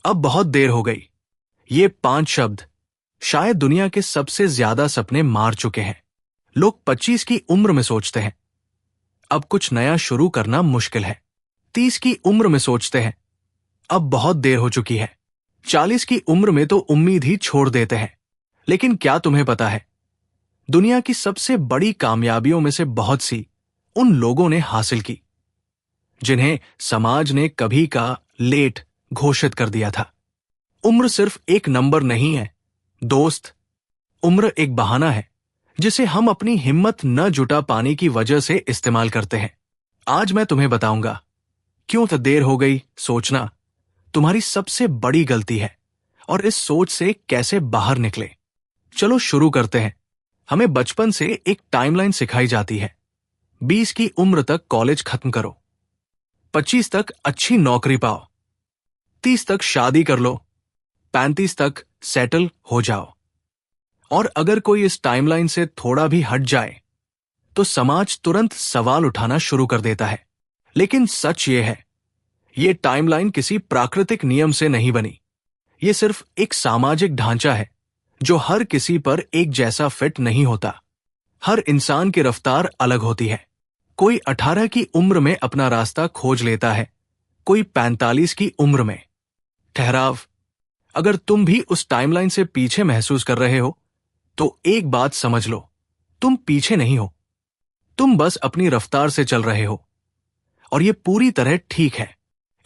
अब बहुत देर हो गई। ये 5 शब्द शायद दुनिया के सबसे ज्यादा सपने मार चुके हैं। लोग 25 की उम्र में सोचते हैं अब कुछ नया शुरू करना मुश्किल है। 30 की उम्र में सोचते हैं अब बहुत देर हो चुकी है। 40 की उम्र में तो उम्मीद ही छोड़ देते हैं। लेकिन क्या तुम्हें पता है, दुनिया की सबसे बड़ी कामयाबियों में से बहुत सी उन लोगों ने हासिल की जिन्हें समाज ने कभी का लेट घोषित कर दिया था। उम्र सिर्फ एक नंबर नहीं है दोस्त, उम्र एक बहाना है जिसे हम अपनी हिम्मत न जुटा पाने की वजह से इस्तेमाल करते हैं। आज मैं तुम्हें बताऊंगा क्यों देर हो गई सोचना तुम्हारी सबसे बड़ी गलती है और इस सोच से कैसे बाहर निकले। चलो शुरू करते हैं। हमें बचपन से एक टाइमलाइन सिखाई जाती है। 20 की उम्र तक कॉलेज खत्म करो, 25 तक अच्छी नौकरी पाओ, 30 तक शादी कर लो, 35 तक सेटल हो जाओ। और अगर कोई इस टाइमलाइन से थोड़ा भी हट जाए तो समाज तुरंत सवाल उठाना शुरू कर देता है। लेकिन सच ये है, ये टाइमलाइन किसी प्राकृतिक नियम से नहीं बनी। ये सिर्फ एक सामाजिक ढांचा है जो हर किसी पर एक जैसा फिट नहीं होता। हर इंसान की रफ्तार अलग होती है। कोई 18 की उम्र में अपना रास्ता खोज लेता है, कोई 45 की उम्र में। ठहराव, अगर तुम भी उस टाइमलाइन से पीछे महसूस कर रहे हो तो एक बात समझ लो, तुम पीछे नहीं हो, तुम बस अपनी रफ्तार से चल रहे हो। और ये पूरी तरह ठीक है।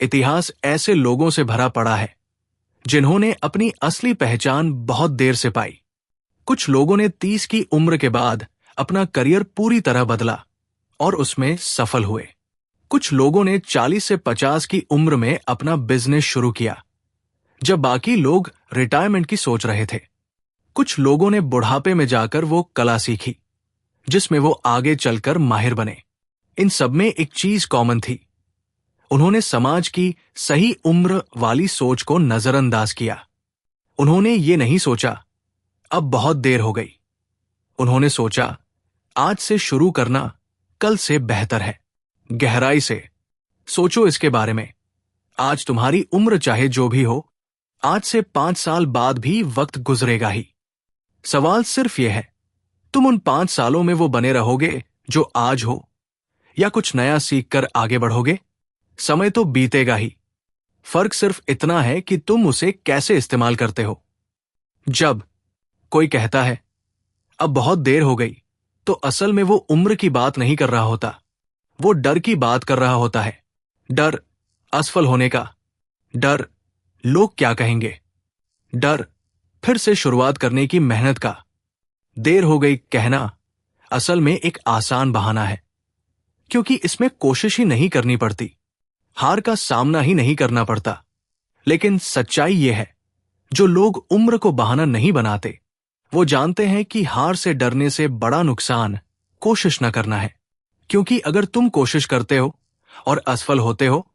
इतिहास ऐसे लोगों से भरा पड़ा है जिन्होंने अपनी असली पहचान बहुत देर से पाई। कुछ लोगों ने 30 की उम्र के बाद अपना करियर पूरी तरह बदला और उसमें सफल हुए। कुछ लोगों ने 40 से 50 की उम्र में अपना बिजनेस शुरू किया जब बाकी लोग रिटायरमेंट की सोच रहे थे। कुछ लोगों ने बुढ़ापे में जाकर वो कला सीखी जिसमें वो आगे चलकर माहिर बने। इन सब में एक चीज कॉमन थी, उन्होंने समाज की सही उम्र वाली सोच को नजरअंदाज किया। उन्होंने ये नहीं सोचा अब बहुत देर हो गई, उन्होंने सोचा आज से शुरू करना कल से बेहतर है। गहराई से सोचो इसके बारे में। आज तुम्हारी उम्र चाहे जो भी हो, आज से 5 साल बाद भी वक्त गुजरेगा ही। सवाल सिर्फ यह है, तुम उन 5 सालों में वो बने रहोगे जो आज हो या कुछ नया सीखकर आगे बढ़ोगे। समय तो बीतेगा ही, फर्क सिर्फ इतना है कि तुम उसे कैसे इस्तेमाल करते हो। जब कोई कहता है अब बहुत देर हो गई तो असल में वो उम्र की बात नहीं कर रहा होता, वो डर की बात कर रहा होता है। डर असफल होने का, डर लोग क्या कहेंगे, डर फिर से शुरुआत करने की मेहनत का। देर हो गई कहना असल में एक आसान बहाना है क्योंकि इसमें कोशिश ही नहीं करनी पड़ती, हार का सामना ही नहीं करना पड़ता। लेकिन सच्चाई यह है, जो लोग उम्र को बहाना नहीं बनाते वो जानते हैं कि हार से डरने से बड़ा नुकसान कोशिश न करना है। क्योंकि अगर तुम कोशिश करते हो और असफल होते हो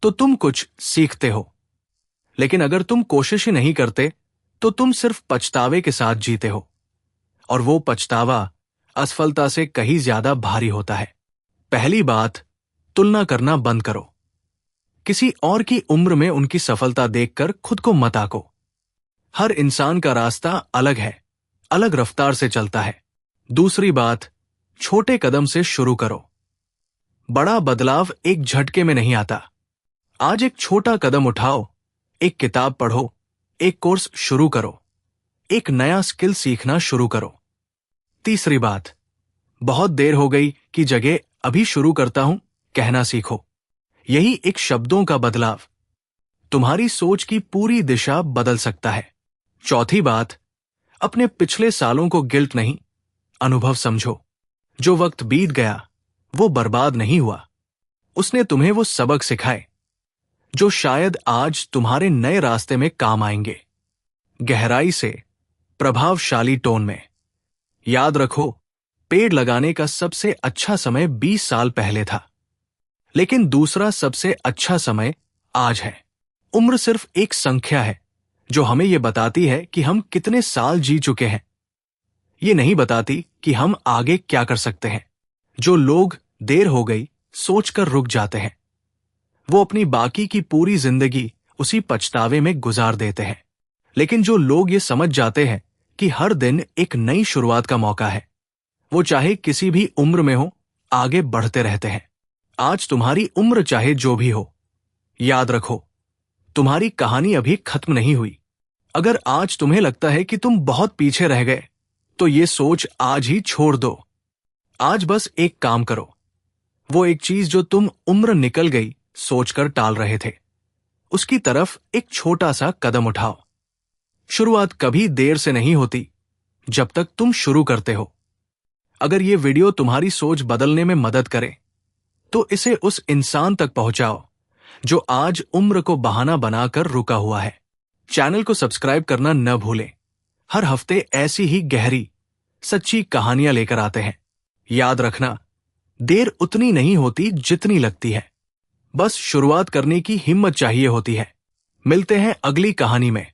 तो तुम कुछ सीखते हो, लेकिन अगर तुम कोशिश ही नहीं करते तो तुम सिर्फ पछतावे के साथ जीते हो, और वो पछतावा असफलता से कहीं ज्यादा भारी होता है। पहली बात, तुलना करना बंद करो। किसी और की उम्र में उनकी सफलता देखकर खुद को मत आको। हर इंसान का रास्ता अलग है, अलग रफ्तार से चलता है। दूसरी बात, छोटे कदम से शुरू करो। बड़ा बदलाव एक झटके में नहीं आता। आज एक छोटा कदम उठाओ, एक किताब पढ़ो, एक कोर्स शुरू करो, एक नया स्किल सीखना शुरू करो। तीसरी बात, बहुत देर हो गई की जगह अभी शुरू करता हूं कहना सीखो। यही एक शब्दों का बदलाव तुम्हारी सोच की पूरी दिशा बदल सकता है। चौथी बात, अपने पिछले सालों को गिल्ट नहीं, अनुभव समझो। जो वक्त बीत गया वो बर्बाद नहीं हुआ, उसने तुम्हें वो सबक सिखाए जो शायद आज तुम्हारे नए रास्ते में काम आएंगे। गहराई से, प्रभावशाली टोन में, याद रखो, पेड़ लगाने का सबसे अच्छा समय 20 साल पहले था, लेकिन दूसरा सबसे अच्छा समय आज है। उम्र सिर्फ एक संख्या है जो हमें यह बताती है कि हम कितने साल जी चुके हैं, ये नहीं बताती कि हम आगे क्या कर सकते हैं। जो लोग देर हो गई सोचकर रुक जाते हैं वो अपनी बाकी की पूरी जिंदगी उसी पछतावे में गुजार देते हैं। लेकिन जो लोग ये समझ जाते हैं कि हर दिन एक नई शुरुआत का मौका है, वो चाहे किसी भी उम्र में हो, आगे बढ़ते रहते हैं। आज तुम्हारी उम्र चाहे जो भी हो, याद रखो, तुम्हारी कहानी अभी खत्म नहीं हुई। अगर आज तुम्हें लगता है कि तुम बहुत पीछे रह गए, तो ये सोच आज ही छोड़ दो। आज बस एक काम करो, वो एक चीज जो तुम उम्र निकल गई सोचकर टाल रहे थे, उसकी तरफ एक छोटा सा कदम उठाओ। शुरुआत कभी देर से नहीं होती, जब तक तुम शुरू करते हो। अगर ये वीडियो तुम्हारी सोच बदलने में मदद करे, तो इसे उस इंसान तक पहुंचाओ जो आज उम्र को बहाना बनाकर रुका हुआ है। चैनल को सब्सक्राइब करना न भूलें। हर हफ्ते ऐसी ही गहरी, सच्ची कहानियां लेकर आते हैं। याद रखना, देर उतनी नहीं होती जितनी लगती है। बस शुरुआत करने की हिम्मत चाहिए होती है। मिलते हैं अगली कहानी में।